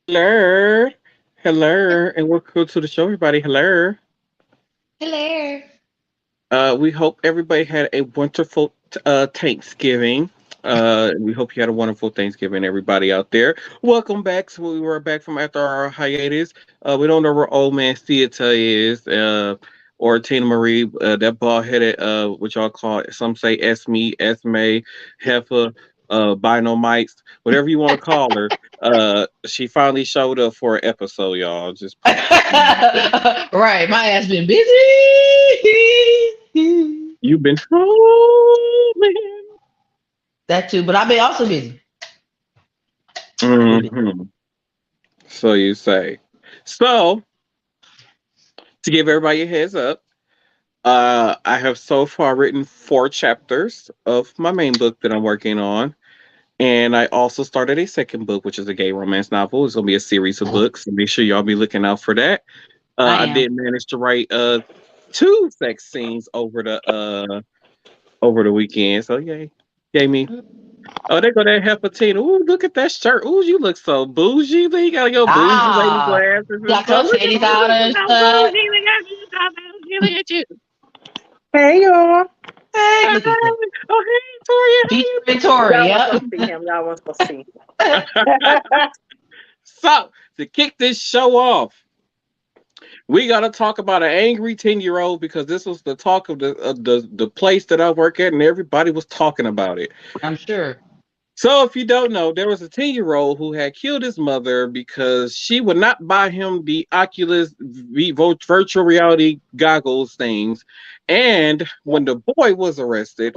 Hello. Hello. And welcome to the show, everybody. Hello. Hello. We hope everybody had a wonderful Thanksgiving. We hope you had a wonderful Thanksgiving, everybody out there. Welcome back. So we were back from after our hiatus. We don't know where old man Theater is, or Tina Marie, that bald headed, what y'all call it. Some say Esme, Esme, Heifer, Binomites, whatever you want to call her. She finally showed up for an episode, y'all. Just Right, my ass been busy. you've been home. That too, but I've been also busy. I've been busy. Hmm. So you say. So to give everybody a heads up, I have so far written 4 chapters of my main book that I'm working on, and I also started a second book, which is a gay romance novel. It's gonna be a series of books, so make sure y'all be looking out for that. I I am. did manage to write 2 sex scenes over the weekend, so yay, yay me. Oh, they go that Hepatina. Ooh, look at that shirt. Ooh, you look so bougie. Look, you got your bougie lady Ah, glasses and got stuff. your Look at titties you. out Look and at so stuff. bougie. Look at you. So bougie. Look at you. Hey, y'all. Hey, Hi. look at that. Oh, hey, Toria. Featuring Tori. Y'all was Yep. supposed to see him. Y'all was supposed to see. How you? So, to kick this show off, we got to talk about an angry 10-year-old because this was the talk of the place that I work at, and everybody was talking about it. I'm sure. So, if you don't know, there was a 10-year-old who had killed his mother because she would not buy him the virtual reality goggles things. And when the boy was arrested,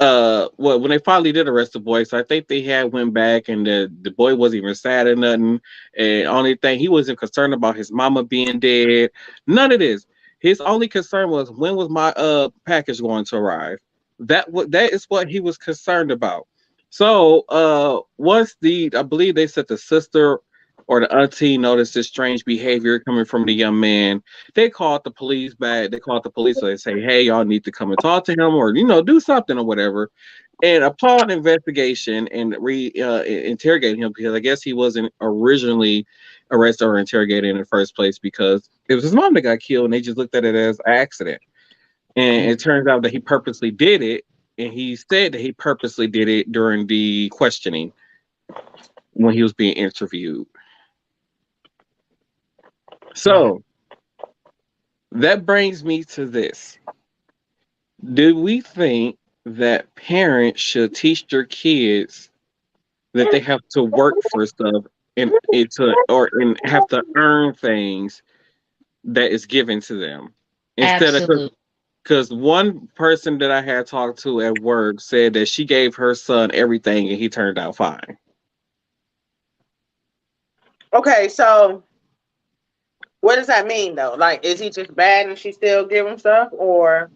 well, when they finally did arrest the boy, so I think they had went back and the boy wasn't even sad or nothing. And only thing he wasn't concerned about his mama being dead. None of this. His only concern was when was my package going to arrive. That is what he was concerned about. So once I believe they said the sister or the auntie noticed this strange behavior coming from the young man, they called the police back. They called the police, so they say, "Hey, y'all need to come and talk to him, or do something or whatever." And upon investigation and interrogating him, because I guess he wasn't originally arrested or interrogated in the first place because it was his mom that got killed, and they just looked at it as an accident. And it turns out that he purposely did it, and he said that he purposely did it during the questioning when he was being interviewed. Right. So that brings me to this. Do we think that parents should teach their kids that they have to work for stuff and have to earn things that is given to them instead of Absolutely. because one person that I had talked to at work said that she gave her son everything and he turned out fine. Okay, so what does that mean though? Like, is he just bad and she still give him stuff, or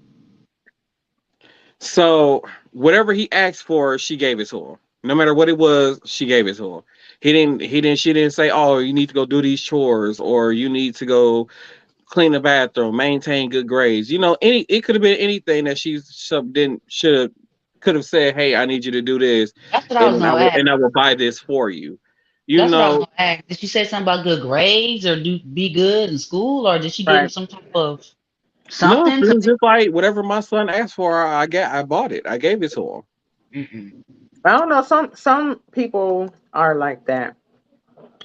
So whatever he asked for, she gave it to him. No matter what it was, she gave it to him. She didn't say, "Oh, you need to go do these chores or you need to go clean the bathroom, maintain good grades." It could have been anything that she didn't should have could have said, "Hey, I need you to do this, That's what I and was then I gonna will ask. buy this for you." You That's what I was know, gonna ask. Did she say something about good grades or do be good in school, or did she give him right? some type of no, it something to was make? just like whatever my son asked for, I bought it. I gave it to him. Mm-mm. I don't know. Some people are like that.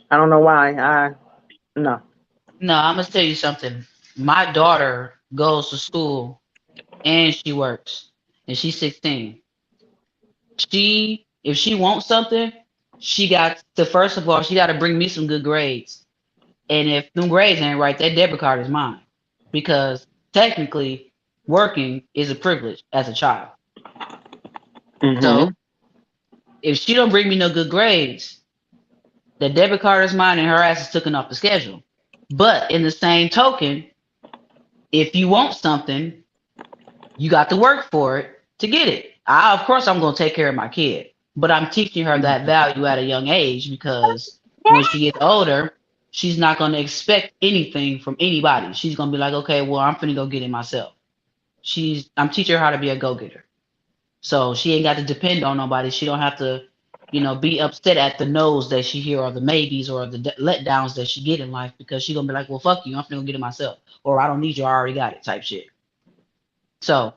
I don't know why. I no. No, I'm gonna tell you something. My daughter goes to school and she works, and she's 16. If she wants something, she got to first of all, she got to bring me some good grades. And if them grades ain't right, that debit card is mine because technically, working is a privilege as a child. Hmm. So if she don't bring me no good grades, the debit card is mine and her ass is taken off the schedule. But in the same token, if you want something, you got to work for it to get it. Of course, I'm going to take care of my kid, but I'm teaching her that value at a young age because when she gets older, she's not going to expect anything from anybody. She's going to be like, okay, well, I'm finna go get it myself. I'm teaching her how to be a go getter, so she ain't got to depend on nobody. She don't have to. be upset at the no's that she hear or the maybes or the letdowns that she get in life because she gonna be like, well, fuck you, I'm gonna get it myself, or I don't need you, I already got it, type shit. So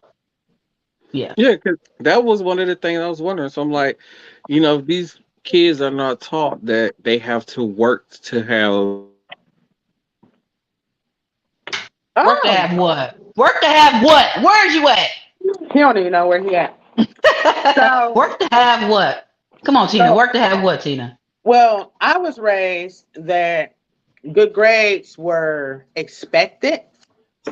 yeah, Yeah, because that was one of the things I was wondering. So I'm like, these kids are not taught that they have to work to have work to Oh, have what? Work to have what? Where's you at? he don't even know where he at. So, Work to have what? Come on, Tina. so Work to have what, Tina? well, I was raised that good grades were expected.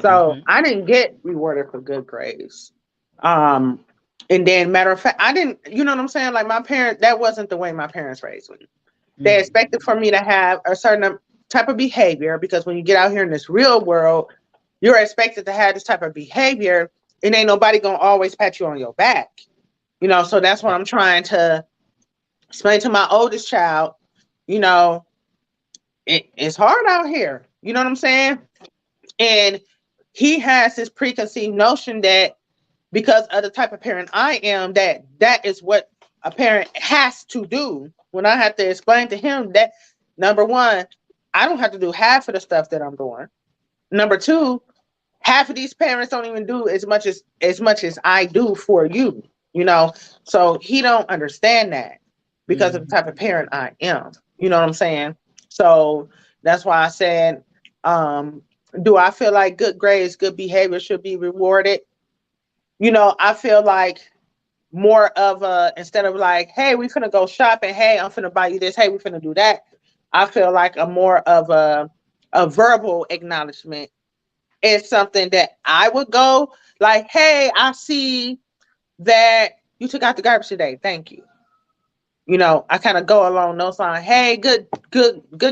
So Hmm. I didn't get rewarded for good grades. Um, and then matter of fact, I didn't, you know what I'm saying? Like my parents, that wasn't the way my parents raised me. They Hmm. expected for me to have a certain type of behavior because when you get out here in this real world, you're expected to have this type of behavior, and ain't nobody gonna always pat you on your back. So that's what I'm trying to explain to my oldest child. You know, it's hard out here. You know what I'm saying? And he has this preconceived notion that because of the type of parent I am, that is what a parent has to do. When I have to explain to him that, number one, I don't have to do half of the stuff that I'm doing. Number two, half of these parents don't even do as much as I do for you. You know, so he don't understand that because of the Hmm. type of parent I am. You know what I'm saying? So that's why I said, um, do I feel like good grades, good behavior should be rewarded? I feel like more of a, instead of like, hey, we finna go shopping, hey, I'm finna buy you this, hey, we finna do that. I feel like a more of a verbal acknowledgement is something that I would go like, hey, I see that you took out the garbage today. Thank you. I kind of go along those lines. Hey, good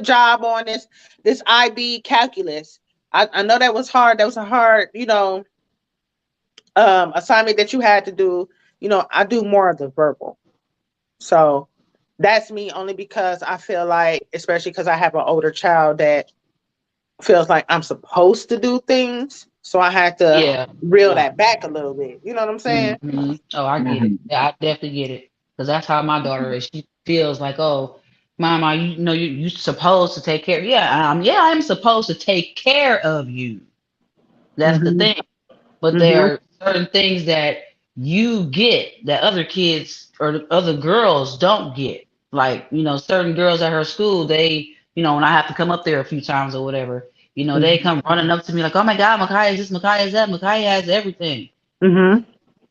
job on this IB calculus. I know that was hard. That was a hard, assignment that you had to do. I do more of the verbal. So that's me only because I feel like, especially because I have an older child that feels like I'm supposed to do things. So I had to Yeah. reel Yeah. that back a little bit. You know what I'm saying? Oh, I get it. Mhm. Yeah, I definitely get it. Because that's how my daughter is. She feels like, oh, mama, you supposed to take care. Yeah, I'm supposed to take care of you. That's the Mm-hmm. thing. But there Mm-hmm. are certain things that you get that other kids or other girls don't get. Like, certain girls at her school, they, when I have to come up there a few times or whatever, they come running up to me like, oh my God, Makai is this, Makai is that, Makai has everything. Mm-hmm.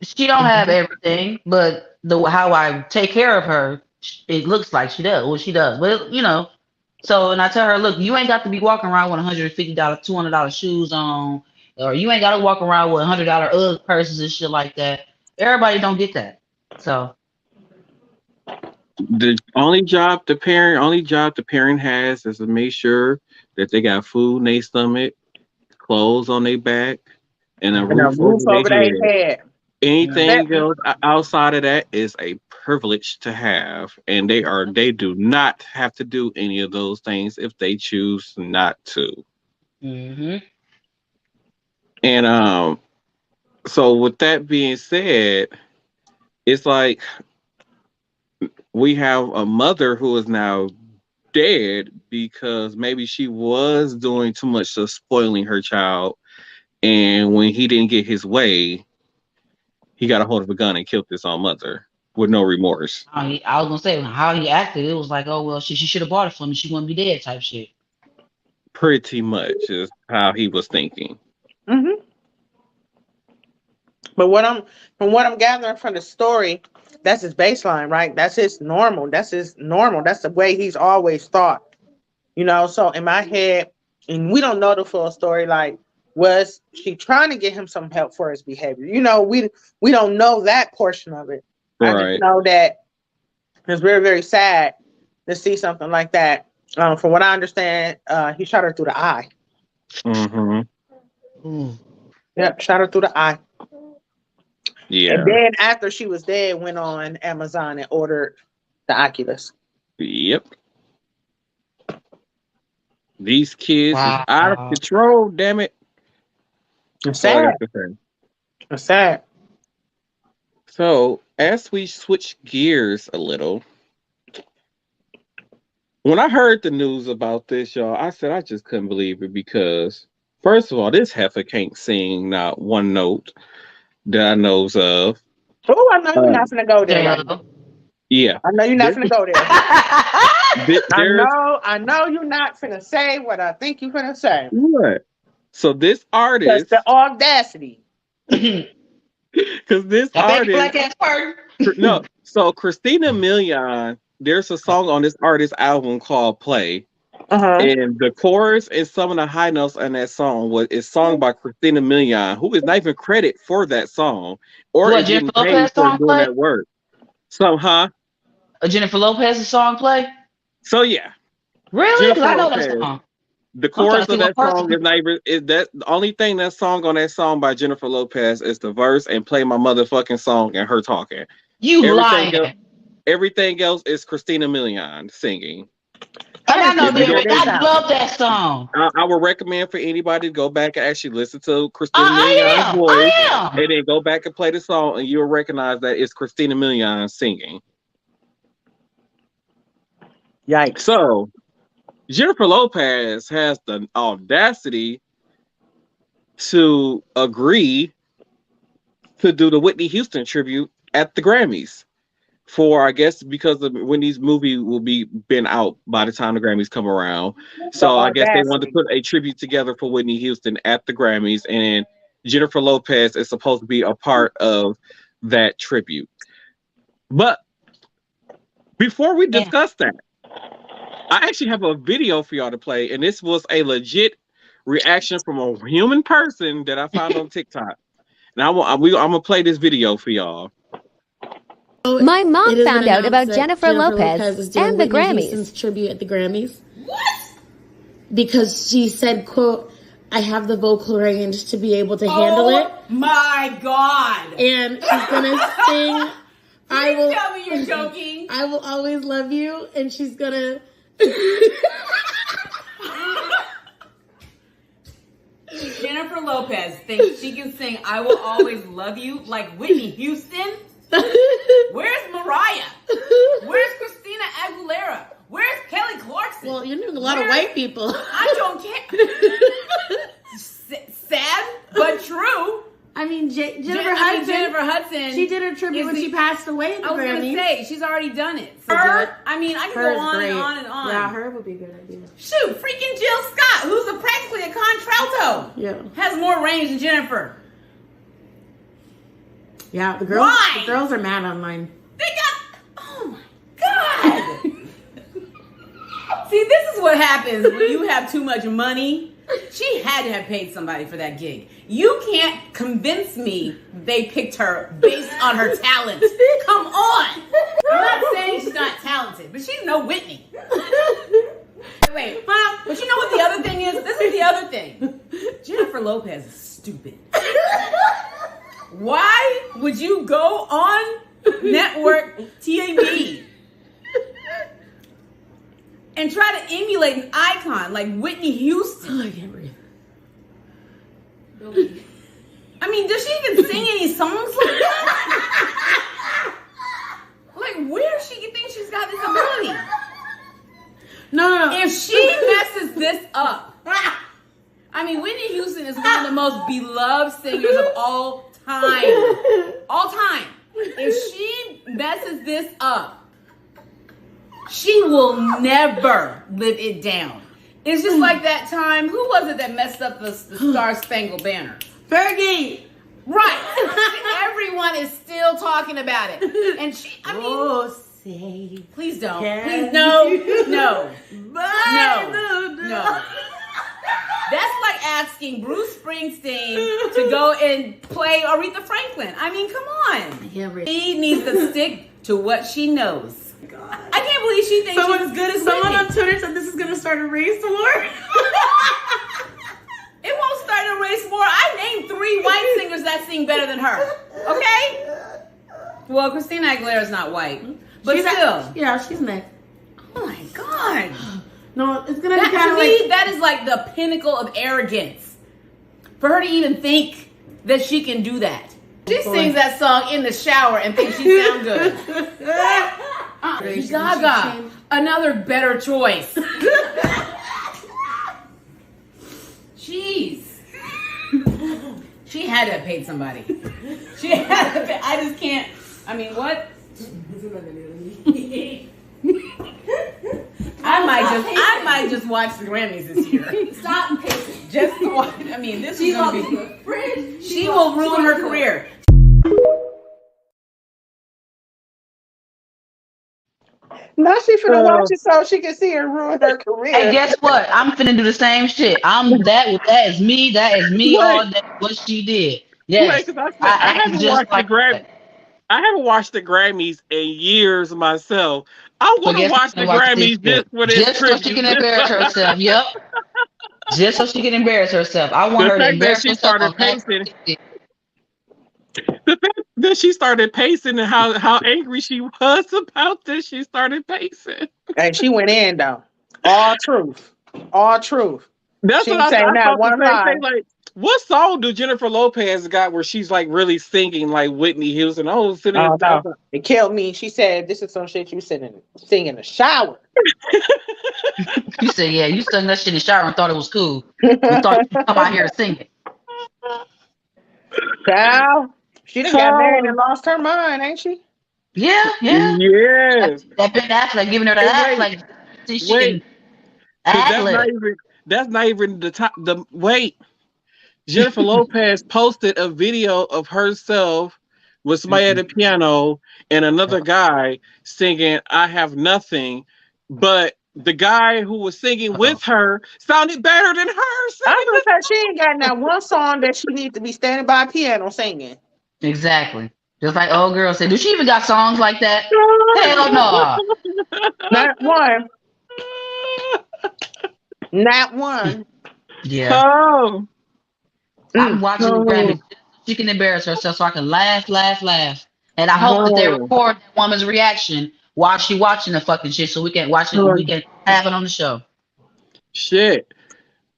She don't have everything, but the how I take care of her, it looks like she does. Well, she does, but So, and I tell her, look, you ain't got to be walking around with $150, $200 shoes on, or you ain't got to walk around with $100 UGG purses and shit like that. Everybody don't get that. So, The only job the parent has is to make sure that they got food in their stomach, clothes on their back, and a And a roof roof over their over their head. head. mhm, That, Anything else outside of that is a privilege to have, and they do not have to do any of those things if they choose not to. mhm, And so with that being said, it's like we have a mother who is now dead because maybe she was doing too much of spoiling her child, and when he didn't get his way, he got a hold of a gun and killed his own mother with no remorse. I was gonna say how he acted. It was like, oh well, she should have bought it for me. She wouldn't be dead, type shit. Pretty much is how he was thinking. hmm But from what I'm gathering from the story, that's his baseline, right? That's his normal. That's his normal. That's the way he's always thought. So in my head, and we don't know the full story, like, was she trying to get him some help for his behavior? We don't know that portion of it. I just Right. know that it's very, very sad to see something like that. From what I understand, he shot her through the eye. Mm-hmm. Ooh. Yep, shot her through the eye. And Yeah. then after she was dead, went on Amazon and ordered the Oculus. Yep. These kids is out of Wow. control, damn it. It's That's all I sad. got to say. It's sad. So as we switch gears a little, When I heard the news about this, y'all, I said I just couldn't believe it because, first of all, this heifer can't sing not one note that I knows of. Oh, I know you're Uh, not gonna go there right now. J-Lo. yeah, I know you're not this gonna go there. there's I know you're not finna say what I think you're finna say. what. So this That's artist, the audacity. I because this beg your artist, black ass pardon. no, so Christina Milian, there's a song on this artist album called Play. Uh-huh. And the chorus and some of the high notes in that song is sung by Christina Milian, who is not even credited for that song or What, is getting Jennifer paid Lopez for song doing play? that work. So, A Jennifer Lopez's song play? So yeah, Really? Because Jennifer I know that Lopez. song. The I'm trying chorus to see of what that part. song is not even is that the only thing that song on that song by Jennifer Lopez is the verse and play my motherfucking song and her talking. You Everything else, lying. everything else is Christina Milian singing. And I know If you go lyrics. back, I love that song. I would recommend for anybody to go back and actually listen to Christina Milian's I voice am. and then go back and play the song and you'll recognize that it's Christina Milian singing. Yikes. So Jennifer Lopez has the audacity to agree to do the Whitney Houston tribute at the Grammys for, I guess, because of Whitney's movie will be been out by the time the Grammys come around. So I guess they wanted to put a tribute together for Whitney Houston at the Grammys, and Jennifer Lopez is supposed to be a part of that tribute. But before we discuss that, I actually have a video for y'all to play, and this was a legit reaction from a human person that I found on TikTok. Now I'm gonna play this video for y'all. My mom found out about Jennifer Lopez and the Grammys. Houston's tribute at the Grammys. What? Because she said, "quote I have the vocal range to be able to handle it." My God! And she's gonna sing. I will tell me you're joking. I will always love you, and she's gonna. Jennifer Lopez thinks she can sing "I Will Always Love You" like Whitney Houston. Where's Mariah? Where's Christina Aguilera? Where's Kelly Clarkson? Well, you're doing a lot of white people. I don't care. Sad, but true. I mean, Jennifer Hudson. She did her tribute when she passed away at the Grammys. I was going to say, she's already done it. So I mean, I can go on great. and on and on. Yeah, her would be a good idea. Shoot, freaking Jill Scott, who's practically a contralto. Yeah. Has more range than Jennifer. Yeah, the girls are mad online. They got, oh my God. See, this is what happens when you have too much money. She had to have paid somebody for that gig. You can't convince me they picked her based on her talent. Come on. I'm not saying she's not talented, but she's no Whitney. Wait, but you know what the other thing is? This is the other thing. Jennifer Lopez is stupid. Why would you go on network TV and try to emulate an icon like Whitney Houston? Oh, I can't breathe. I mean, does she even sing any songs like that? Like, where does she think she's got this ability? No. If she messes this up, I mean, Whitney Houston is one of the most beloved singers of all time. All time. If she messes this up, she will never live it down. It's just like that time. Who was it that messed up the Star Spangled Banner? Fergie. Right. Everyone is still talking about it. And she, I mean, say. Please don't. Can Please, no. No. That's like asking Bruce Springsteen to go and play Aretha Franklin. I mean, come on. She needs to stick to what she knows. I can't believe she thinks she's as good as someone Whitney. on Twitter said this is going to start a race war. It won't start a race war. I named 3 white singers that sing better than her. Okay? Well, Christina Aguilera is not white, but still. Yeah, she's mixed. Oh my God. No, it's going to be kind of like... that is like the pinnacle of arrogance. For her to even think that she can do that. She sings that song in the shower and thinks she sounds good. Gaga, another better choice. Jeez. She had to have paid somebody. She had to pay. I just can't. I mean, what? I might just watch the Grammys this year. Stop pacing. Just to watch. I mean, this is gonna be. She will ruin her career. Now she finna watch it so she can see her ruin her career. Hey, guess what? I'm finna do the same shit. That is me. That is me. Wait. All that what she did. Yes, Wait, 'cause I haven't just watched like the Grammys. that. I haven't watched the Grammys in years myself. I So want to guess watch the who's gonna watch this Grammys shit? just for this Just so she can embarrass herself. Yep. Just so she can embarrass herself. I want The her to fact that embarrass she herself started on that pacing, shit. the fact that she started pacing and how angry she was about this, she started pacing. And she went in though. All truth. All truth. That's She what ain't saying I not thought the one same lie. thing. Like, what song do Jennifer Lopez got where she's like really singing like Whitney Houston? Oh, sitting. Oh no. It killed me. She said this is some shit you sing in the shower. You said, yeah, you sung that shit in the shower and thought it was cool. You thought you could come out here to sing it. Child, she done got married and lost her mind, ain't she? Yeah. Yes. That Ben Affleck giving her the And Affleck. See, she wait, can 'cause ad-lib. that's not even the top. Jennifer Lopez posted a video of herself with somebody at a piano and another guy singing "I Have Nothing," but the guy who was singing with her sounded better than her I'm singing gonna say she ain't got not one song that she needs to be standing by a piano singing. Exactly. Just like old girl said, do she even got songs like that? Hell no. Not one. Not one. Yeah. Oh, I'm watching the Oh, Grammys. She can embarrass herself so I can laugh. And I hope that they record that woman's reaction while she watching the fucking shit so we can watch it. We can have it on the show. shit.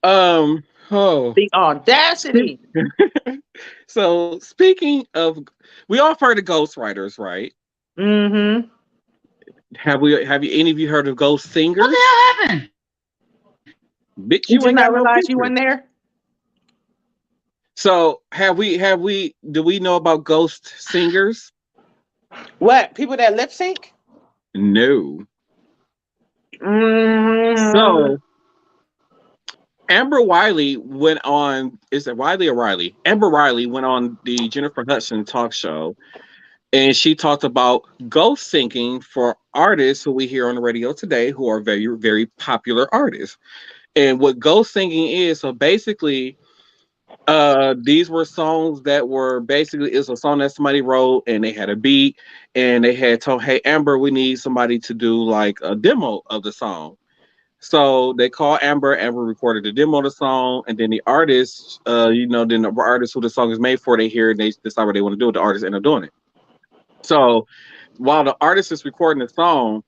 Oh. the audacity. So speaking of, we all heard of ghostwriters, right? Mm-hmm. Have any of you heard of ghost singers? What the hell happened? Bitch, You you did ain't not got no realize you picture. in there? So do we know about ghost singers? What? People that lip sync? No. Mm-hmm. So Amber Wiley went on, is it Wiley or Riley? Amber Riley went on the Jennifer Hudson talk show, and she talked about ghost singing for artists who we hear on the radio today who are very, very popular artists. And what ghost singing is, so basically, these were songs that were basically, it's a song that somebody wrote and they had a beat and they had told, hey, Amber, we need somebody to do like a demo of the song. So they called Amber. Amber recorded the demo of the song, and then the artist, then the artist who the song is made for, they hear it and they decide what they want to do with the artist, end up doing it. So while the artist is recording the song,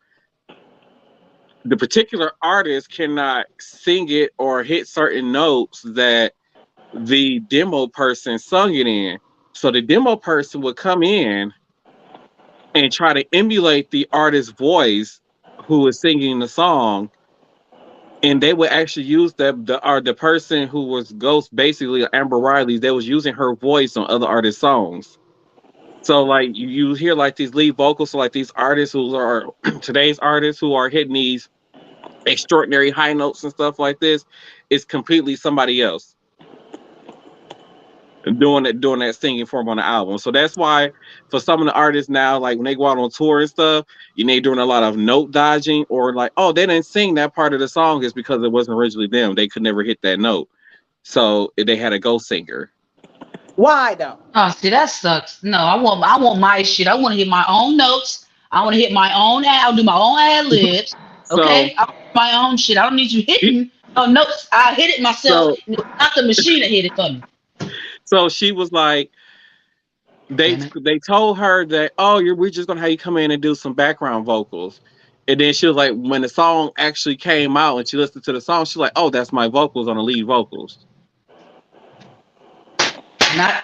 the particular artist cannot sing it or hit certain notes that the demo person sung it in. So the demo person would come in and try to emulate the artist's voice who is singing the song, and they would actually use the person who was ghost, basically Amber Riley, they was using her voice on other artists' songs. So like you hear like these lead vocals, so like these artists who are today's artists who are hitting these extraordinary high notes and stuff like this, it's completely somebody else doing that singing for them on the album. So that's why for some of the artists now, like when they go out on tour and stuff, they doing a lot of note dodging, or like, oh, they didn't sing that part of the song is because it wasn't originally them. They could never hit that note. So they had a ghost singer. Why though? Oh, see, that sucks. No, I want my shit. I want to hit my own notes. I want to hit my own I'll do my own ad libs. Okay? I want my own shit. I don't need you hitting no notes. I hit it myself. Not the machine that hit it for me. So she was like, they told her that, oh, we're just gonna have you come in and do some background vocals. And then she was like, when the song actually came out and she listened to the song, she's like, oh, that's my vocals on the lead vocals. Not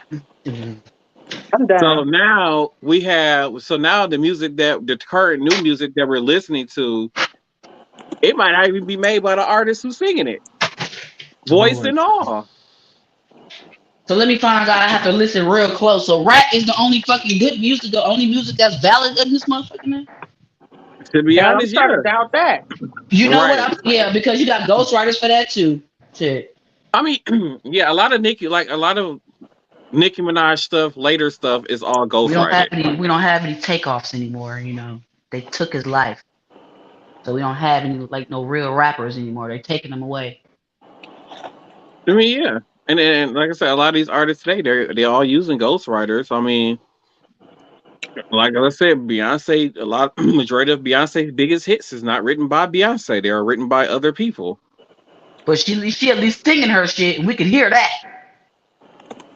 I'm done. So now we have. So now the current new music that we're listening to, it might not even be made by the artist who's singing it, voice and all. So let me find out. I have to listen real close. So rap is the only fucking good music, the only music that's valid in this motherfucker, man. To be Hell, I'm honest, starting yeah, to doubt that. You know what? right. Yeah, because you got ghostwriters for that too. Shit. I mean, yeah, a lot of Nicki Minaj stuff, later stuff is all ghostwriting. We don't have any takeoffs anymore. You know, they took his life, so we don't have any like no real rappers anymore. They're taking them away. I mean, yeah, and then like I said, a lot of these artists today, they're all using ghostwriters. I mean, like I said, Beyonce, majority of Beyonce's biggest hits is not written by Beyonce. They are written by other people But she at least singing her shit, and we can hear that.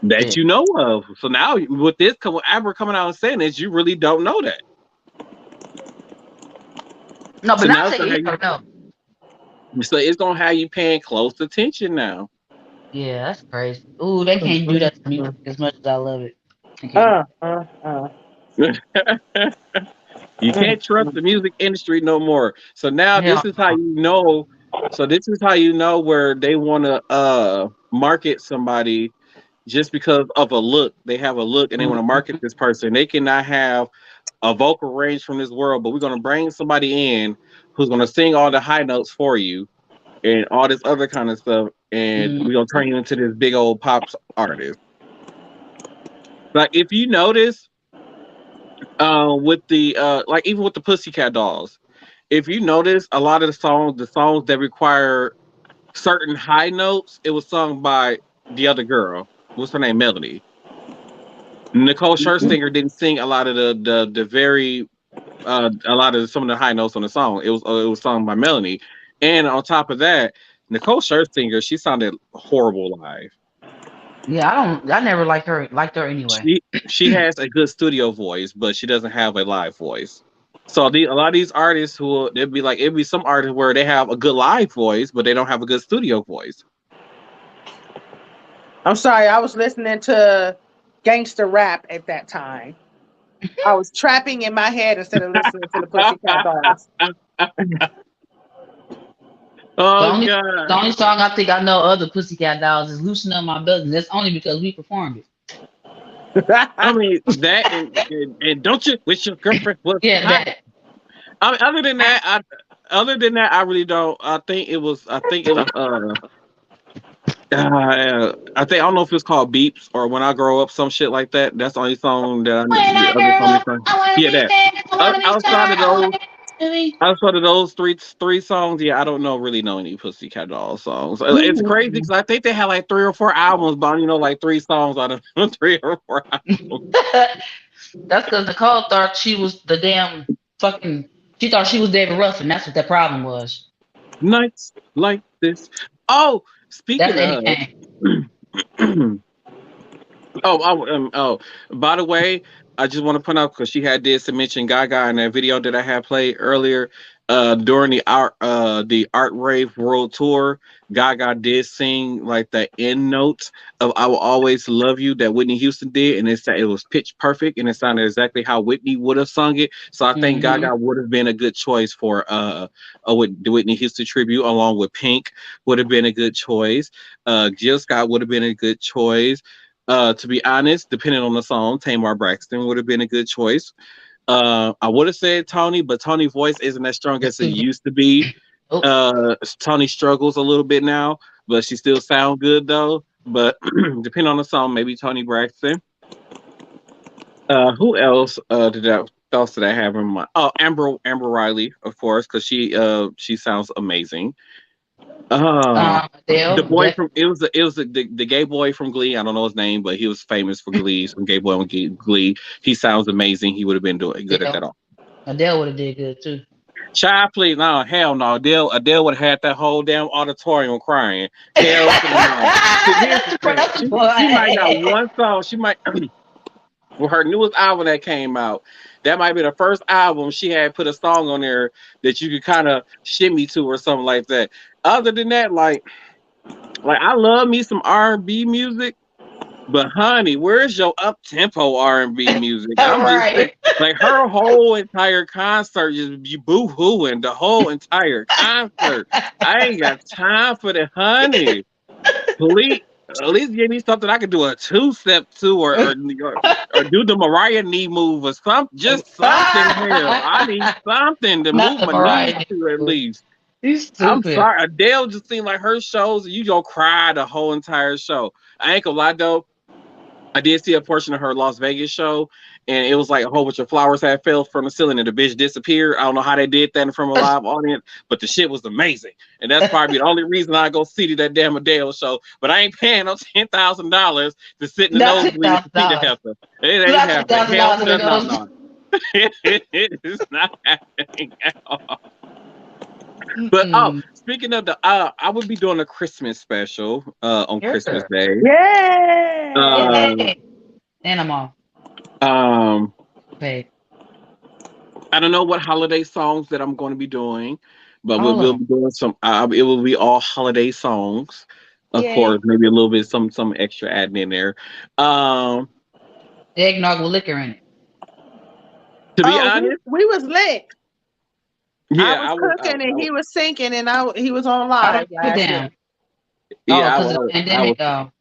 that Shit. you know of. So now with this, Amber coming out and saying this, you really don't know that. No, So but now not say you don't know. so it's gonna have you paying close attention now. Yeah, that's crazy. Ooh, they can't do that to music as much as I love it. You can't trust the music industry no more. So now Hell this is how no. you know. So this is how you know where they want to market somebody just because of a look. They have a look and they want to market this person. They cannot have a vocal range from this world, but we're going to bring somebody in who's going to sing all the high notes for you and all this other kind of stuff, and we're going to turn you into this big old pop artist. Like if you notice, with the like even with the Pussycat Dolls, if you notice a lot of the songs that require certain high notes, it was sung by the other girl. What's her name? Melody. Nicole Scherzinger didn't sing a lot of the very a lot of some of the high notes on the song. It was sung by Melanie, and on top of that, Nicole Scherzinger, she sounded horrible live. Yeah, I never liked her anyway. She has a good studio voice, but she doesn't have a live voice. So a lot of these artists it'd be some artists where they have a good live voice, but they don't have a good studio voice. I'm sorry, I was listening to gangster rap at that time. I was trapping in my head instead of listening to the Pussycat Dolls. Oh God! The only song I think I know of the Pussycat Dolls is "Loosen Up My Belt," and that's only because we performed it. I mean that, and don't you wish your girlfriend was Yeah, hot? that. I mean, other than that, I really don't. I think it was. I think it was. I don't know if it's called Beeps or When I Grow Up, some shit like that. That's the only song that I When know. The I other grow song, up, I wanna yeah, be that. famous. I wanna be star. Outside of I wanna those, be movie. outside of those three songs, yeah, I don't really know any Pussycat Doll songs. It's crazy because I think they had like 3 or 4 albums, but I only know like 3 songs out of 3 or 4 albums. That's because Nicole thought she was the damn fucking. She thought she was David Ruffin. That's what that problem was. Nights like this. Oh, That's speaking Eddie of. Kane. Oh, by the way, I just want to point out because she did some mention Gaga in that video that I had played earlier. During the Art Rave World Tour, Gaga did sing like the end notes of "I Will Always Love You" that Whitney Houston did, and it was pitch perfect, and it sounded exactly how Whitney would have sung it. So I think Gaga would have been a good choice for with the Whitney Houston tribute, along with Pink would have been a good choice. Jill Scott would have been a good choice. To be honest, depending on the song, Tamar Braxton would have been a good choice. I would have said Tony, but Tony's voice isn't as strong as it used to be. Tony struggles a little bit now, but she still sounds good though. But depending on the song, maybe Tony Braxton. Who else did I have in mind? Oh, Amber Riley, of course, because she sounds amazing. The boy from the gay boy from Glee. I don't know his name, but he was famous for Glee. Some gay boy on Glee. He sounds amazing. He would have been doing good at that all. Adele would have did good too. Child, please, no, hell no. Adele would have had that whole damn auditorium crying. Hell no. She might got one song. She might with her newest album that came out. That might be the first album she had put a song on there that you could kind of shimmy to or something like that. Other than that, like I love me some R&B music, But honey, where's your up tempo R&B music? I'm just saying, Right. like her whole entire concert just you boo hooing the whole entire concert. I ain't got time for the honey. Please, at least give me something I can do a 2-step to, or do the Mariah knee move or something. Just something. Hell, I need something to Not move the my knees variety. to at least. You I'm stupid. sorry, Adele just seemed like her shows. You gonna cry the whole entire show. I ain't gonna lie though. I did see a portion of her Las Vegas show, and it was like a whole bunch of flowers had fell from the ceiling, and the bitch disappeared. I don't know how they did that from a live audience, but the shit was amazing, and that's probably the only reason I go see that damn Adele show. But I ain't paying no $10,000 to sit in the Not nosebleed to see the $10,000. heifer. It ain't Not happening. Hell $10,000 no, to no, go. no. It is not happening at all. But speaking of the, I would be doing a Christmas special on Christmas Sure. Day. Yeah. Yay. And I'm on. Hey. I don't know what holiday songs that I'm going to be doing, but All of we'll them. be doing some. It will be all holiday songs, of Yay. course. Maybe a little bit some extra adding in there. Eggnog with liquor in it. To be honest, we was lit. yeah, I was cooking and he was sinking and he was on I live don't give a last damn. year. yeah, Because of the pandemic, though.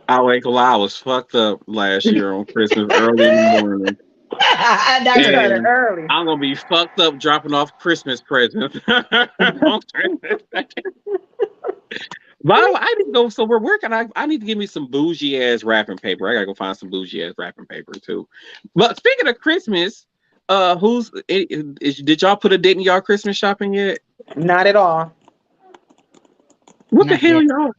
I ain't gonna lie, I was fucked up last year on Christmas early in the morning. He started early. I'm gonna be fucked up dropping off Christmas presents on Christmas Day. But I need to go. So we're working. I need to give me some bougie ass wrapping paper. I gotta go find some bougie ass wrapping paper too. But speaking of Christmas, did y'all put a date in y'all Christmas shopping yet? Not at all. What the Not hell yet. y'all?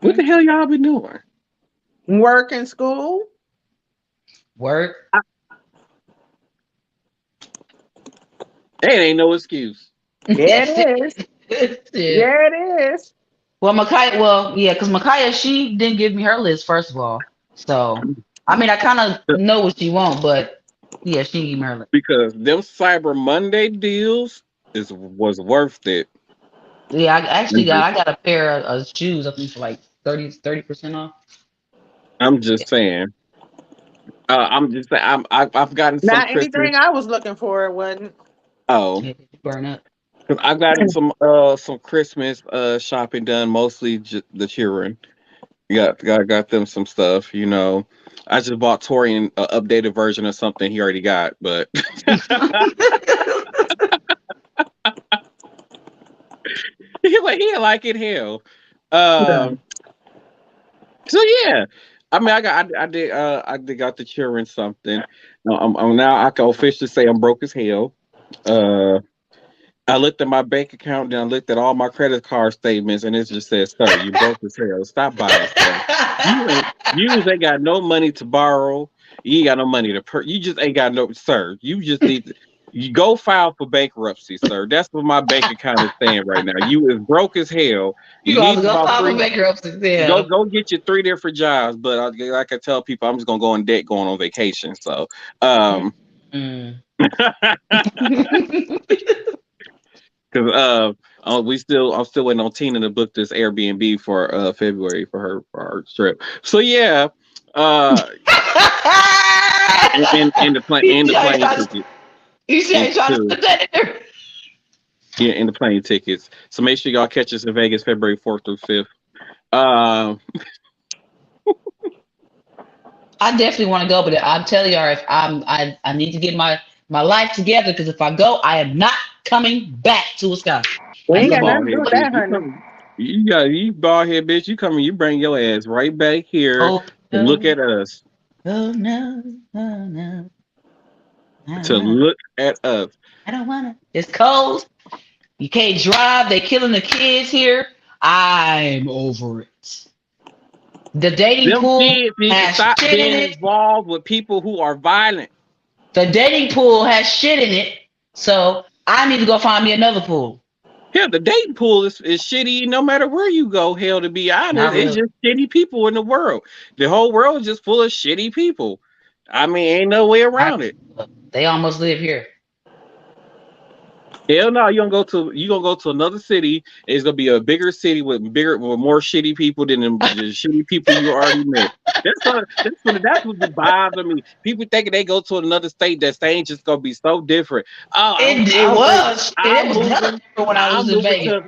What the hell y'all been doing? Work and school. Work. It ain't no excuse. Yeah, it is. Yeah, it is. Well, because Micaiah, she didn't give me her list, first of all. So, I mean, I kind of know what she wants, but yeah, she didn't give me her list. Because them Cyber Monday deals was worth it. Yeah, I got a pair of shoes, I think, for like 30% off. I'm just saying. I'm just saying. I've gotten some Not Christmas. anything I was looking for. It wasn't. Oh. Yeah, burn up. I've gotten some Christmas shopping done, mostly the children. Got them some stuff, you know. I just bought Torian an updated version of something he already got, but he like it hell. So yeah, I mean, I did got the children something. I'm now I can officially say I'm broke as hell. I looked at my bank account, then I looked at all my credit card statements, and it just says, "Sir, you broke as hell. Stop buying stuff. You ain't got no money to borrow. You ain't got no money to you just ain't got no, sir. You just need to you go file for bankruptcy, sir. That's what my bank account is saying right now. You is broke as hell. You need go about file for 3. bankruptcy. Go get your 3 different jobs, but like I tell people, I'm just gonna go in debt going on vacation. So, because I'm still waiting on Tina to book this Airbnb for February for her trip. So yeah, and the plane ticket. You said trying to put that in there. Yeah, and the plane tickets. So make sure y'all catch us in Vegas February 4th through 5th. I definitely want to go, but I'm telling y'all, if I need to get my life together, because if I go, I am not coming back to Wisconsin. We ain't got nothing to do with that, honey. You bald head bitch. You coming? You bring your ass right back here and look at us. Oh no! Oh no! Look at us. I don't wanna. It's cold. You can't drive. They killing the kids here. I'm over it. The dating pool kids need to has stop shit being in it. involved with people who are violent. The dating pool has shit in it, so I need to go find me another pool. Yeah, the dating pool is shitty no matter where you go. Hell, to be honest, it's just shitty people in the world. The whole world is just full of shitty people. I mean, ain't no way around it. They almost live here. Hell no, you gonna go to another city. It's gonna be a bigger city with more shitty people than the shitty people you already met. That's what bothers me. People thinking they go to another state, that state ain't just gonna be so different. Oh, It was. It I'm was hella moving. different when I was in Vegas.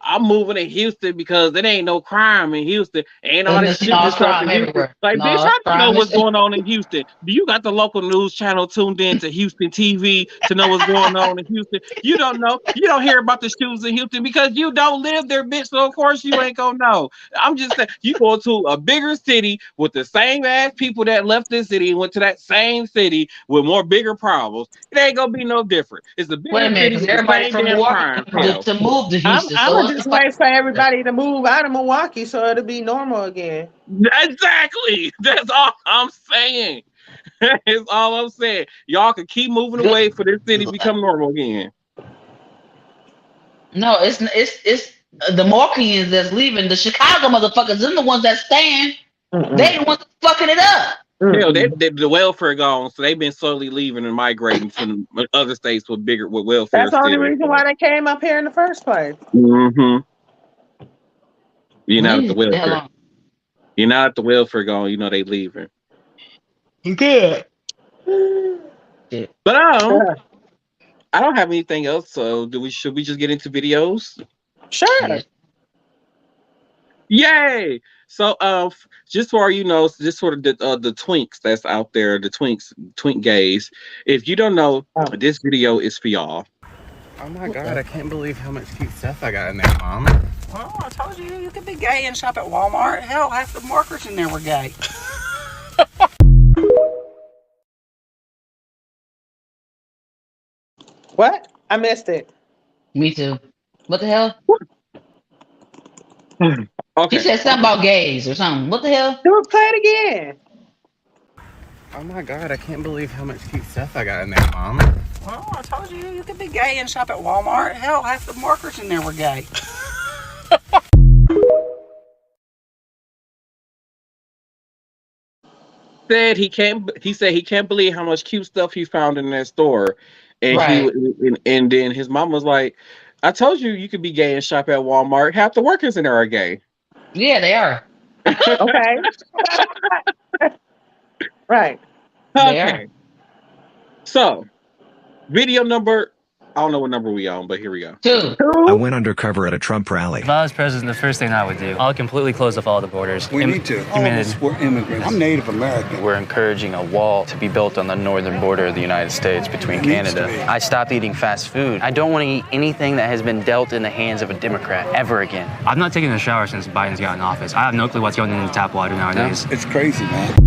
I'm moving to Houston because there ain't no crime in Houston. Ain't all And this there's shit no that's up in crime Houston. everywhere. Like, bitch, No I don't know crime. what's going on in Houston. Do you got the local news channel tuned in to Houston TV to know what's going on in Houston? You don't know. You don't hear about the shootings in Houston because you don't live there, bitch. So of course you ain't gonna know. I'm just saying, you go to a bigger city with the same ass people that left this city and went to that same city with more bigger problems. It ain't gonna be no different. It's a Wait bigger a minute, city because with the everybody same from damn Milwaukee crime. to, Hell, to move to I'm Houston. So gonna what the just fuck? wait for everybody to move out of Milwaukee so it'll be normal again. exactly. That's all I'm saying. That's all I'm saying. Y'all can keep moving away for this city to become normal again. No, it's the Milwaukeeans that's leaving. The Chicago motherfuckers, them the ones that stand. They the ones fucking it up. Hell, the welfare gone, so they've been slowly leaving and migrating to the other states with welfare That's the only still. reason why they came up here in the first place. Mm-hmm. You're not at the Leave the hell welfare. on. You're not at the welfare gone. You know they leaving. Good. But I don't have anything else. So should we just get into videos? Sure. Yes. Yay! So just for just sort of the twinks that's out there, the twink gays. If you don't know, this video is for y'all. Oh my god, I can't believe how much cute stuff I got in there, Mom. Well, I told you, you could be gay and shop at Walmart. Hell, half the workers in there were gay. What? I missed it. Me too. What the hell? Okay. She said something about gays or something. What the hell? Do it, play it again. Oh my god, I can't believe how much cute stuff I got in there, Mom. Well, I told you, you could be gay and shop at Walmart. Hell, half the workers in there were gay. He said he can't believe how much cute stuff he found in that store, and Right. and then his mom was like, "I told you you could be gay and shop at Walmart. Half the workers in there are gay." Yeah, they are. Okay. Right. They are. Okay. So, video number, I don't know what number we on, but here we go. 2. I went undercover at a Trump rally. If I was president, the first thing I would do, I'll completely close off all the borders. We need to. All of us, we're immigrants. I'm Native American. We're encouraging a wall to be built on the northern border of the United States between Canada. I stopped eating fast food. I don't want to eat anything that has been dealt in the hands of a Democrat ever again. I've not taken a shower since Biden's got in office. I have no clue what's going in the tap water nowadays. It's crazy, man.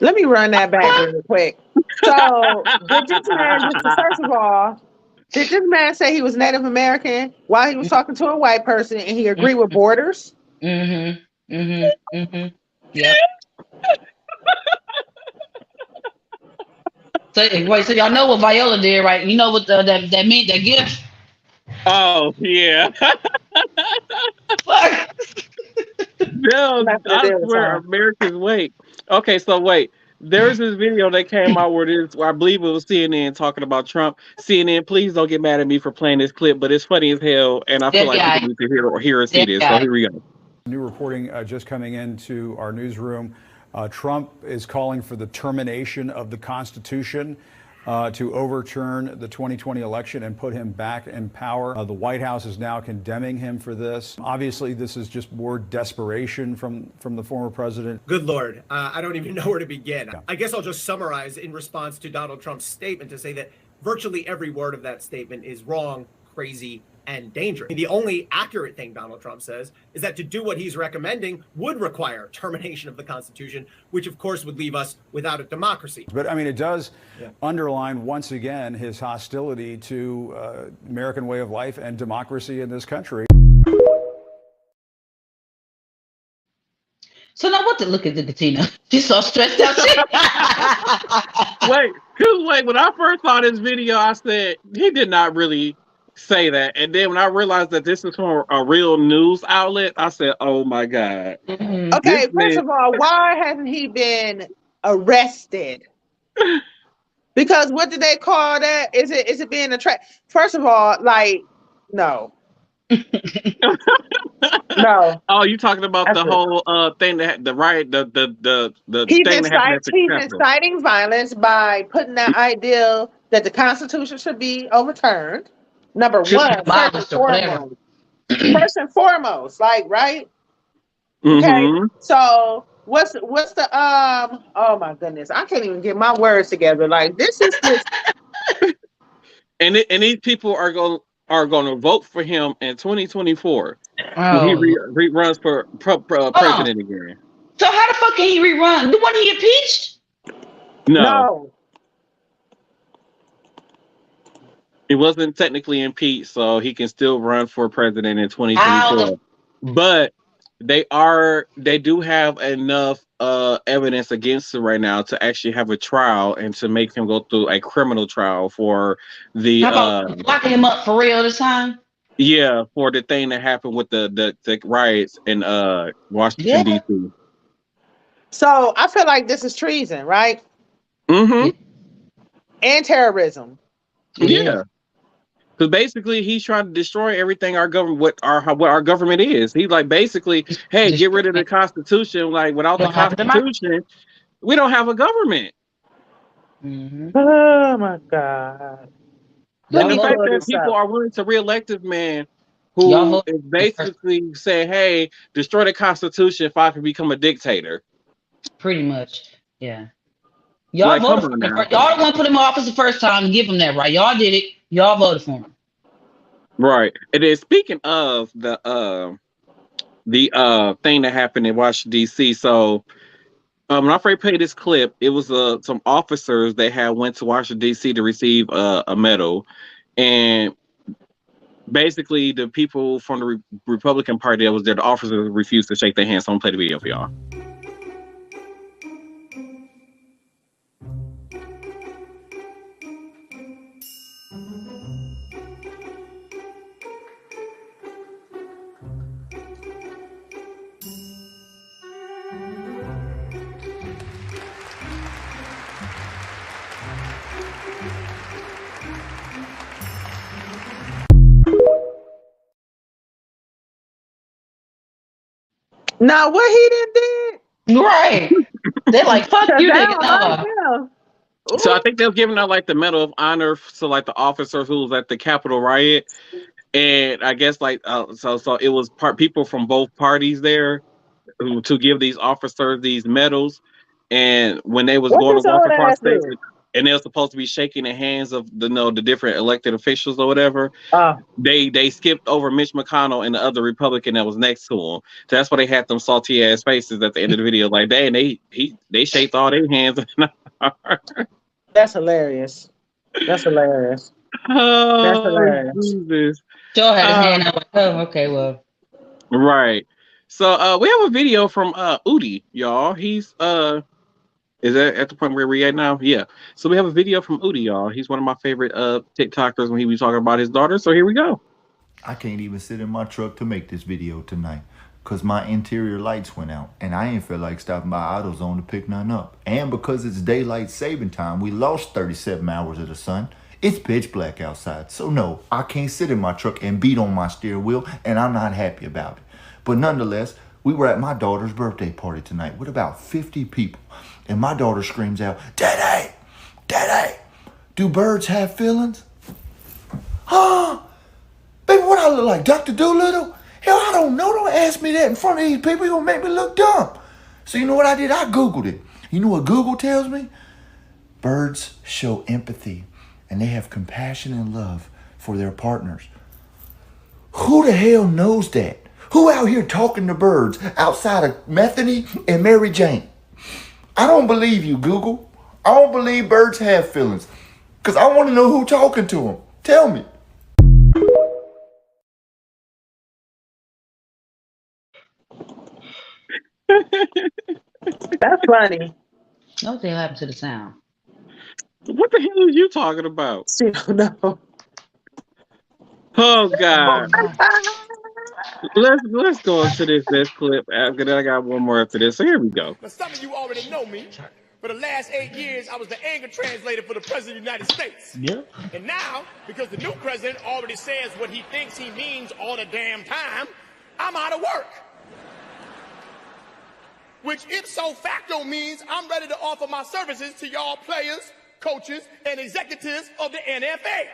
Let me run that back really quick. So, did this man, first of all, did this man say he was Native American while he was talking to a white person and he agreed with borders? Mm-hmm. Mm-hmm. Mm-hmm. Yep. So wait, so y'all know what Viola did, right? You know what that meant, that gift? Oh yeah. Fuck. No, I swear Americans wait. Okay, so wait. There's this video that came out where I believe it was CNN talking about Trump. CNN, please don't get mad at me for playing this clip, but it's funny as hell, and I feel like people need to hear or see this. So here we go. New reporting just coming into our newsroom. Trump is calling for the termination of the Constitution to overturn the 2020 election and put him back in power. The White House is now condemning him for this. Obviously, this is just more desperation from the former president. Good Lord, I don't even know where to begin. I guess I'll just summarize in response to Donald Trump's statement to say that virtually every word of that statement is wrong, crazy, and dangerous. The only accurate thing Donald Trump says is that to do what he's recommending would require termination of the Constitution, which of course would leave us without a democracy. But I mean, it does underline once again his hostility to American way of life and democracy in this country. So now what to look at the Katina? She's so stressed out. Wait, when I first saw this video, I said he did not really say that, and then when I realized that this is from a real news outlet, I said, "Oh my god!" Okay, first of all, why hasn't he been arrested? Because what did they call that? Is it being a track? First of all, like, no. No. Oh, you talking about the whole thing that the riot, the He's thing that happened at the Capitol. inciting violence by putting that idea that the Constitution should be overturned. Number one, first and foremost, like, right? Okay. So what's the oh my goodness, I can't even get my words together. Like, this is just and these people are going to vote for him in 2024 when he reruns for president again. So how the fuck can he rerun? The one he impeached? No. He wasn't technically impeached, so he can still run for president in 2024. But they do have enough evidence against him right now to actually have a trial and to make him go through a criminal trial for the How about locking him up for real this time? Yeah, for the thing that happened with the riots in Washington D.C. So I feel like this is treason, right? Mm-hmm. And terrorism. Yeah. Because basically he's trying to destroy everything our government, what our government is. He's like, basically, hey, get rid of the Constitution. Like, without the Constitution, we don't have a government. Oh my God. And the fact that people are willing to reelect this man who is basically saying, hey, destroy the Constitution if I can become a dictator. Pretty much. Yeah. Y'all voted for him. Y'all the one put him in office the first time and give him that, right? Y'all did it. Y'all voted for him. Right. And then speaking of the thing that happened in Washington, D.C. So when I first played this clip, it was some officers that had went to Washington, D.C. to receive a medal. And basically the people from the Republican Party that was there, the officers refused to shake their hands. So I'm going to play the video for y'all. Now what he did? Right. They're like, fuck you, nigga. So I think they're giving out like the Medal of Honor to like the officers who was at the Capitol riot, and I guess like so it was people from both parties there to give these officers these medals, and when they was going to walk across stage, and they were supposed to be shaking the hands of the different elected officials or whatever. They skipped over Mitch McConnell and the other Republican that was next to him. So that's why they had them salty ass faces at the end of the video. Like, dang, they shaked all their hands. That's hilarious. That's hilarious. Oh, that's hilarious. Jesus. Joe had his hand out. Oh, okay, well. Right. So we have a video from Udi, y'all. He's is that at the point where we're at now? Yeah. So we have a video from Udi, y'all. He's one of my favorite TikTokers when he was talking about his daughter. So here we go. I can't even sit in my truck to make this video tonight because my interior lights went out and I ain't feel like stopping by AutoZone to pick none up. And because it's daylight saving time, we lost 37 hours of the sun. It's pitch black outside. So no, I can't sit in my truck and beat on my steering wheel, and I'm not happy about it. But nonetheless, we were at my daughter's birthday party tonight with about 50 people. And my daughter screams out, Daddy, Daddy, do birds have feelings? Huh? Baby, what I look like, Dr. Doolittle? Hell, I don't know. Don't ask me that in front of these people. You're going to make me look dumb. So you know what I did? I Googled it. You know what Google tells me? Birds show empathy and they have compassion and love for their partners. Who the hell knows that? Who out here talking to birds outside of Methany and Mary Jane? I don't believe you, Google. I don't believe birds have feelings. Because I want to know who talking to them. Tell me. That's funny. What the hell happened to the sound? What the hell are you talking about? No. Oh God. Let's go into this next clip. After that, I got one more after this. So here we go. But some of you already know me. For the last 8 years, I was the anger translator for the President of the United States. Yep. And now, because the new president already says what he thinks he means all the damn time, I'm out of work. Which ipso facto means I'm ready to offer my services to y'all players, coaches, and executives of the NFA.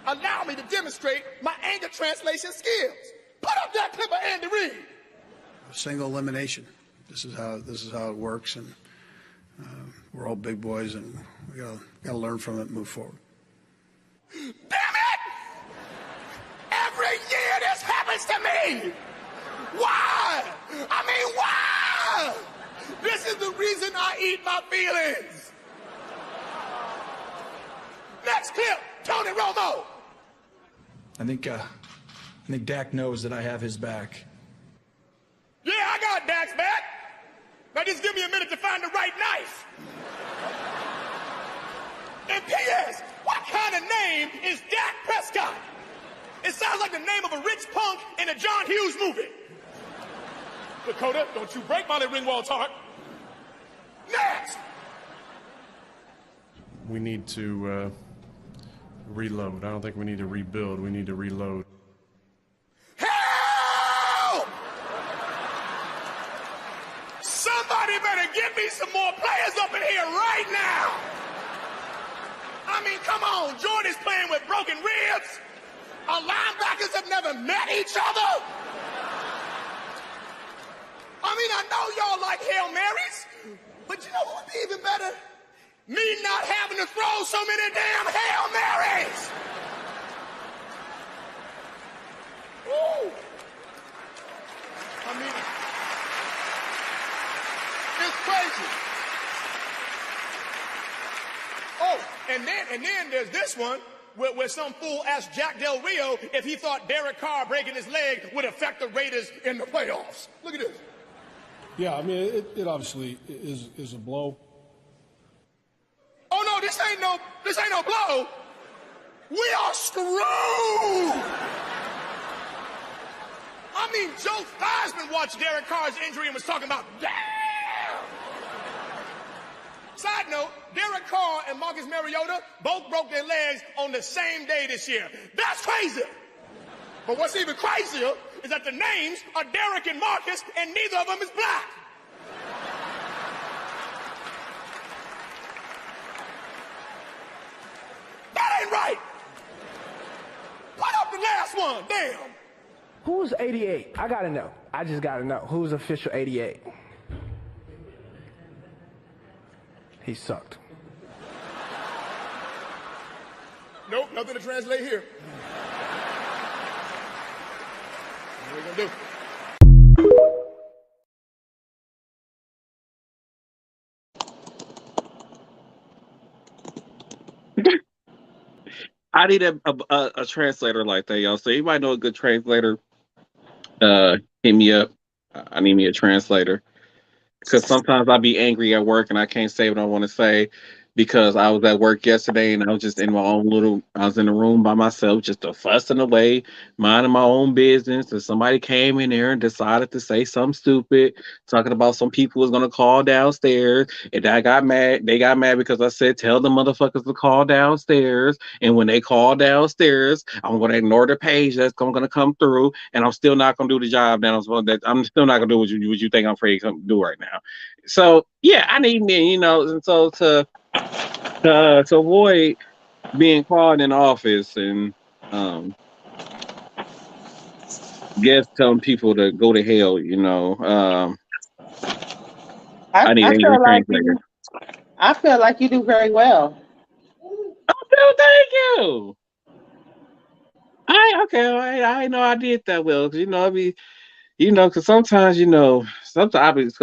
Allow me to demonstrate my anger translation skills. Put up that clip of Andy Reid. Single elimination. This is how it works, and we're all big boys, and we gotta learn from it and move forward. Damn it! Every year this happens to me! Why? I mean, why? This is the reason I eat my feelings. Next clip, Tony Romo. I think Dak knows that I have his back. Yeah, I got Dak's back. Now just give me a minute to find the right knife. And P.S., what kind of name is Dak Prescott? It sounds like the name of a rich punk in a John Hughes movie. Dakota, don't you break Molly Ringwald's heart. Next! We need to reload. I don't think we need to rebuild. We need to reload. Help! Somebody better get me some more players up in here right now. I mean, come on. Jordan's playing with broken ribs. Our linebackers have never met each other. I mean, I know y'all like Hail Marys, but you know what would be even better? Me not having to throw so many damn Hail Marys. Woo! I mean, it's crazy. Oh, and then there's this one where some fool asked Jack Del Rio if he thought Derek Carr breaking his leg would affect the Raiders in the playoffs. Look at this. Yeah, I mean, it obviously is a blow. Oh no, this ain't no blow. We are screwed. I mean, Joe Theismann watched Derek Carr's injury and was talking about, damn. Side note, Derek Carr and Marcus Mariota both broke their legs on the same day this year. That's crazy. But what's even crazier is that the names are Derek and Marcus, and neither of them is black. That ain't right. Put up the last one, damn. Who's 88? I gotta know. I just gotta know. Who's official 88? He sucked. Nope, nothing to translate here. What are we gonna do? I need a translator like that, y'all. So you might know a good translator. Hit me up. I need me a translator. Because sometimes I'll be angry at work and I can't say what I want to say because I was at work yesterday and I was just in my own I was in the room by myself, just fussing away, minding my own business. And somebody came in there and decided to say something stupid, talking about some people was going to call downstairs. And I got mad. They got mad because I said, tell the motherfuckers to call downstairs. And when they call downstairs, I'm going to ignore the page that's going to come through. And I'm still not going to do the job that I'm still not going to do what you think I'm afraid to do right now. So, yeah, I need me, and so to avoid being called in office and guess telling people to go to hell, I need English translator. I feel like you do very well. Oh, thank you. I know I did that well, because because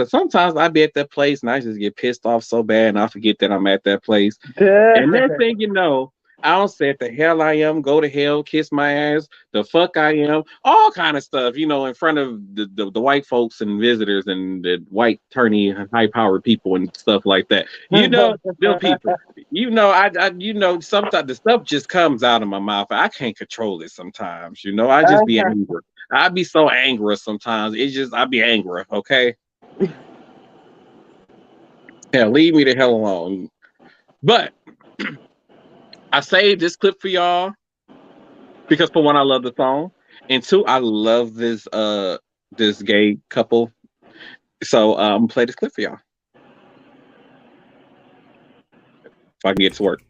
sometimes I be at that place and I just get pissed off so bad and I forget that I'm at that place. And next thing you know, I don't say the hell I am, go to hell, kiss my ass, the fuck I am, all kind of stuff, in front of the white folks and visitors and the white attorney and high powered people and stuff like that. Them people. Sometimes the stuff just comes out of my mouth. I can't control it sometimes. I just be angry. I be so angry sometimes. I'd be angry, okay? Hell, leave me the hell alone. But I saved this clip for y'all because for one, I love the song, and two, I love this gay couple. So I'm gonna play this clip for y'all if I can get it to work.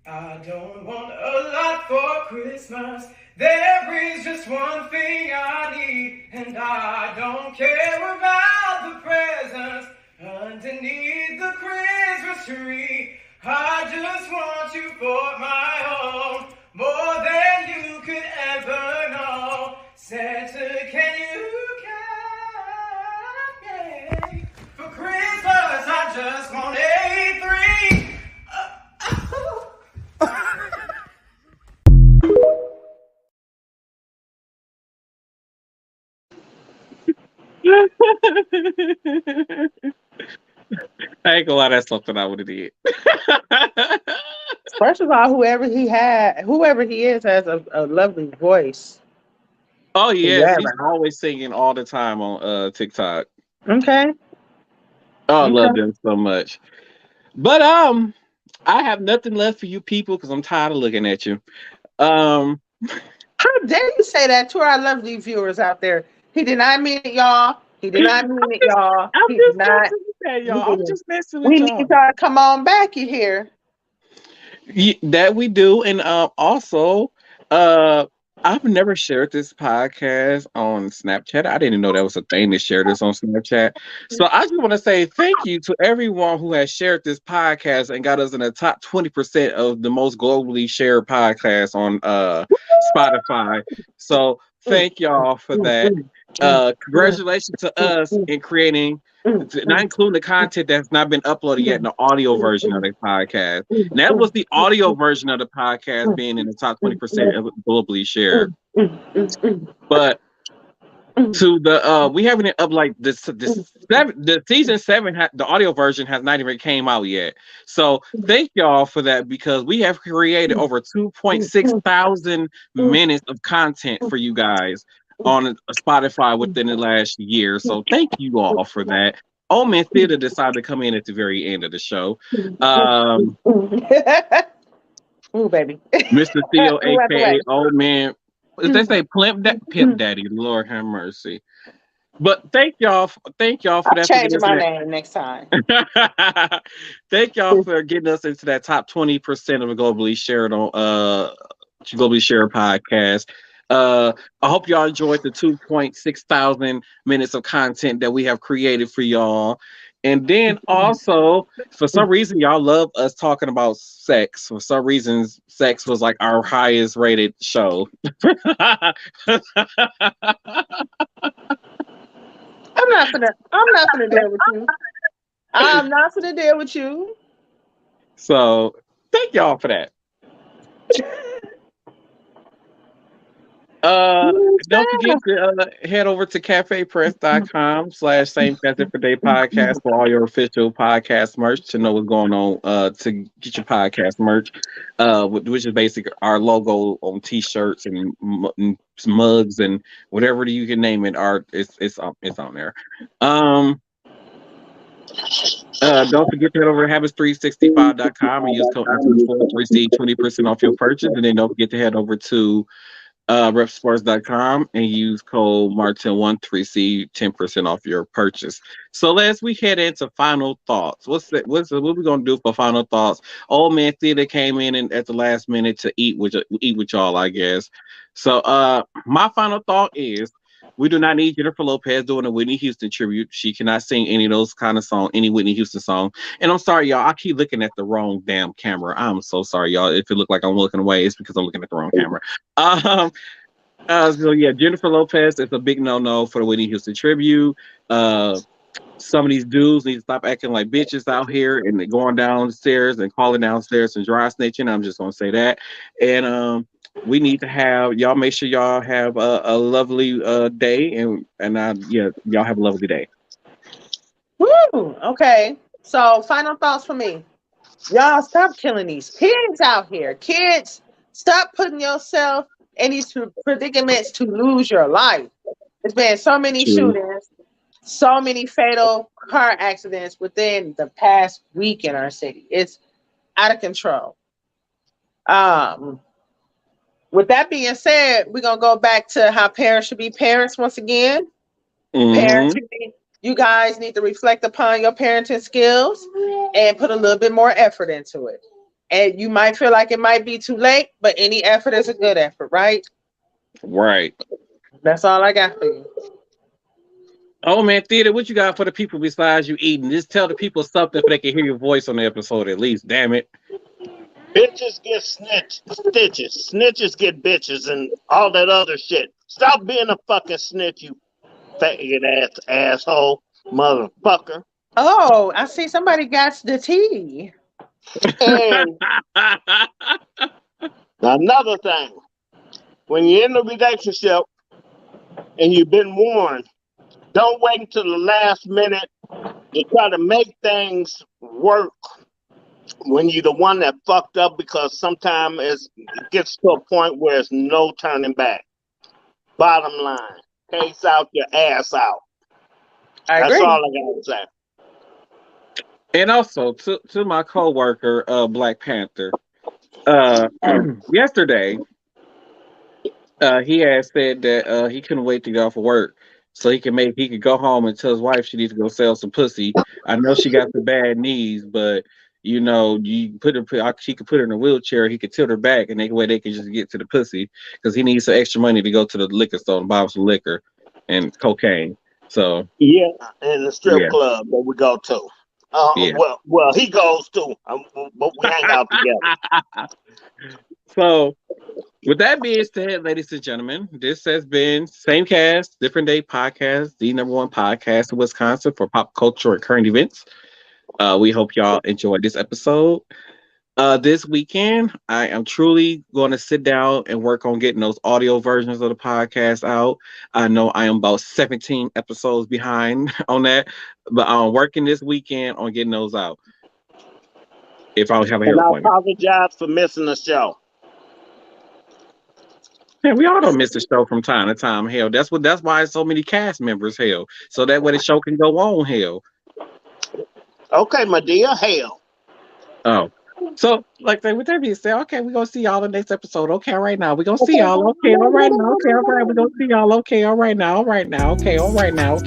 I don't want a lot for Christmas. There is just one thing I need, and I don't care about the presents underneath the Christmas tree. I just want you for my own, more than you could ever know. Santa, can you count me? For Christmas, I just want A3. I ain't gonna lie, that's something I would have did. First of all, whoever he is, has a lovely voice. Oh yes, he's Whoever. always singing all the time on TikTok. Okay. Oh, I love them so much. But I have nothing left for you people because I'm tired of looking at you. How dare you say that to our lovely viewers out there? He did not mean it, y'all. He did not mean it, y'all. I'm He just did not. messing with that, y'all. I'm just messing with We y'all. need y'all to come on back. You hear? That we do, and also, I've never shared this podcast on Snapchat. I didn't know that was a thing to share this on Snapchat. So I just want to say thank you to everyone who has shared this podcast and got us in the top 20% of the most globally shared podcasts on Spotify. So thank y'all for that. Congratulations to us in creating, not including the content that's not been uploaded yet in the audio version of the podcast. And that was the audio version of the podcast being in the top 20% of globally shared. But to the we haven't up like the season 7 the audio version has not even came out yet. So thank y'all for that because we have created over 2.6 thousand minutes of content for you guys on Spotify within the last year. So thank you all for that. Old Man Theater decided to come in at the very end of the show. Ooh, baby. Mr. Theo, aka Old Man. If they say Pimp Daddy, Lord have mercy. But thank y'all for that. Changing my name next time. Thank y'all for getting us into that top 20% of a globally shared podcast. I hope y'all enjoyed the 2.6 thousand minutes of content that we have created for y'all. And then also, for some reason, y'all love us talking about sex. For some reason, sex was like our highest rated show. I'm not gonna deal with you. I'm not gonna deal with you. So thank y'all for that. Don't forget to head over to cafepress.com/same as every day podcast for all your official podcast merch to know what's going on to get your podcast merch, which is basically our logo on t-shirts and mugs and whatever you can name it. It's on there. Don't forget to head over to habits365.com and use code Optimus4 to receive 20% off your purchase. And then don't forget to head over to repsports.com and use code Martin1 to receive 10% off your purchase. So as we head into final thoughts, what we gonna do for final thoughts? Old Man Theater came in and at the last minute to eat with y'all, I guess. So my final thought is we do not need Jennifer Lopez doing a Whitney Houston tribute. She cannot sing any of those kind of songs, any Whitney Houston song. And I'm sorry, y'all. I keep looking at the wrong damn camera. I'm so sorry, y'all. If it look like I'm looking away, it's because I'm looking at the wrong camera. So yeah, Jennifer Lopez is a big no-no for the Whitney Houston tribute. Some of these dudes need to stop acting like bitches out here and going downstairs and calling downstairs and dry snitching. I'm just gonna say that. And we need to have y'all make sure y'all have a lovely day and y'all have a lovely day. Woo! Okay. So final thoughts for me. Y'all stop killing these kids out here. Kids, stop putting yourself in these predicaments to lose your life. There's been so many shootings, so many fatal car accidents within the past week in our city. It's out of control. With that being said, we're gonna go back to how parents should be parents once again. Parents, you guys need to reflect upon your parenting skills and put a little bit more effort into it. And you might feel like it might be too late, but any effort is a good effort, right? Right. That's all I got for you. Oh man, theater, what you got for the people besides you eating? Just tell the people something so they can hear your voice on the episode at least. Damn it. Bitches get stitches. Snitches get bitches and all that other shit. Stop being a fucking snitch, you faggot ass asshole motherfucker. Oh, I see somebody got the tea. And another thing, when you're in a relationship and you've been warned, don't wait until the last minute to try to make things work when you're the one that fucked up, because sometimes it gets to a point where there's no turning back. Bottom line, case out your ass out. That's all I gotta say. And also to my coworker, Black Panther, yesterday, he had said that he couldn't wait to get off of work so he could go home and tell his wife she needs to go sell some pussy. I know she got some bad knees, but you know, she could put her in a wheelchair. He could tilt her back, and they can just get to the pussy because he needs some extra money to go to the liquor store and buy some liquor and cocaine. So yeah, in the strip club that we go to. Well, he goes to, but we hang out together. So, with that being said, ladies and gentlemen, this has been Same Cast, Different Day Podcast, the #1 podcast in Wisconsin for pop culture and current events. We hope y'all enjoyed this episode. This weekend, I am truly going to sit down and work on getting those audio versions of the podcast out. I know I am about 17 episodes behind on that, but I'm working this weekend on getting those out. If I have a hair appointment. I apologize for missing the show. Man, we all don't miss the show from time to time. Hell, that's why so many cast members. Hell, so that way the show can go on. Hell. Okay, my dear. Hell. Oh, so like with that being said, okay, we're gonna see y'all in the next episode. Okay, all right now, we're gonna see y'all. Okay, all right now. Okay, all right, we're gonna see y'all. Okay, all right now. All right now. Okay, all right now.